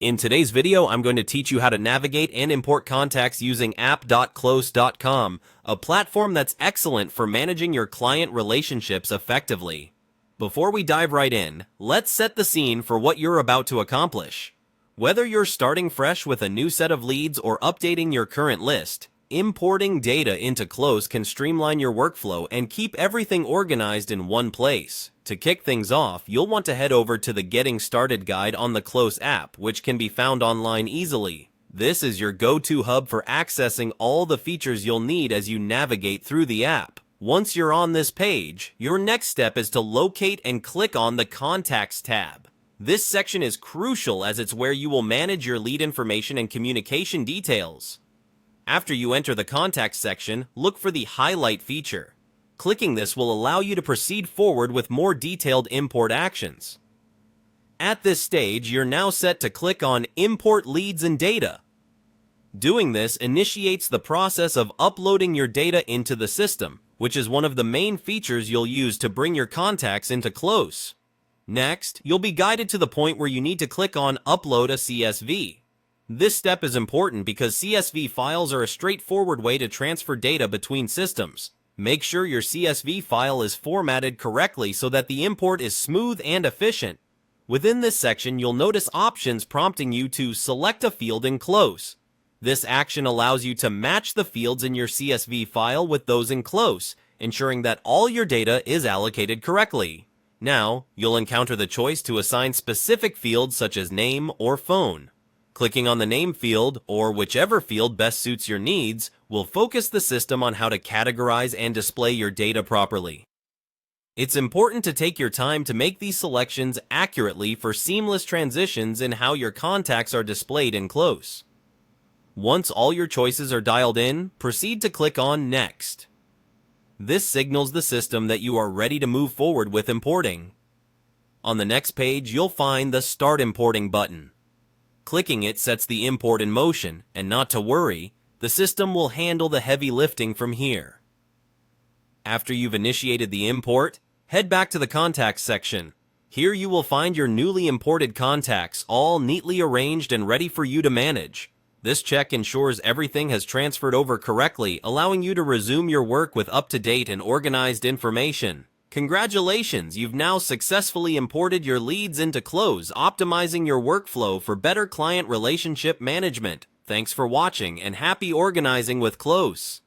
In today's video, I'm going to teach you how to navigate and import contacts using app.close.com, a platform that's excellent for managing your client relationships effectively. Before we dive right in, let's set the scene for what you're about to accomplish. Whether you're starting fresh with a new set of leads or updating your current list, importing data into Close can streamline your workflow and keep everything organized in one place. To kick things off, you'll want to head over to the Getting Started guide on the Close app, which can be found online easily. This is your go-to hub for accessing all the features you'll need as you navigate through the app. Once you're on this page, your next step is to locate and click on the Contacts tab. This section is crucial as it's where you will manage your lead information and communication details. After you enter the Contacts section, look for the Highlight feature. Clicking this will allow you to proceed forward with more detailed import actions. At this stage, you're now set to click on Import Leads and Data. Doing this initiates the process of uploading your data into the system, which is one of the main features you'll use to bring your contacts into Close. Next, you'll be guided to the point where you need to click on Upload a CSV. This step is important because CSV files are a straightforward way to transfer data between systems. Make sure your CSV file is formatted correctly so that the import is smooth and efficient. Within this section, you'll notice options prompting you to select a field in Close. This action allows you to match the fields in your CSV file with those in Close, ensuring that all your data is allocated correctly. Now, you'll encounter the choice to assign specific fields such as name or phone. Clicking on the name field, or whichever field best suits your needs, will focus the system on how to categorize and display your data properly. It's important to take your time to make these selections accurately for seamless transitions in how your contacts are displayed in Close. Once all your choices are dialed in, proceed to click on Next. This signals the system that you are ready to move forward with importing. On the next page, you'll find the Start Importing button. Clicking it sets the import in motion, and not to worry, the system will handle the heavy lifting from here. After you've initiated the import, head back to the Contacts section. Here you will find your newly imported contacts all neatly arranged and ready for you to manage. This check ensures everything has transferred over correctly, allowing you to resume your work with up-to-date and organized information. Congratulations, you've now successfully imported your leads into Close, optimizing your workflow for better client relationship management. Thanks for watching and happy organizing with Close.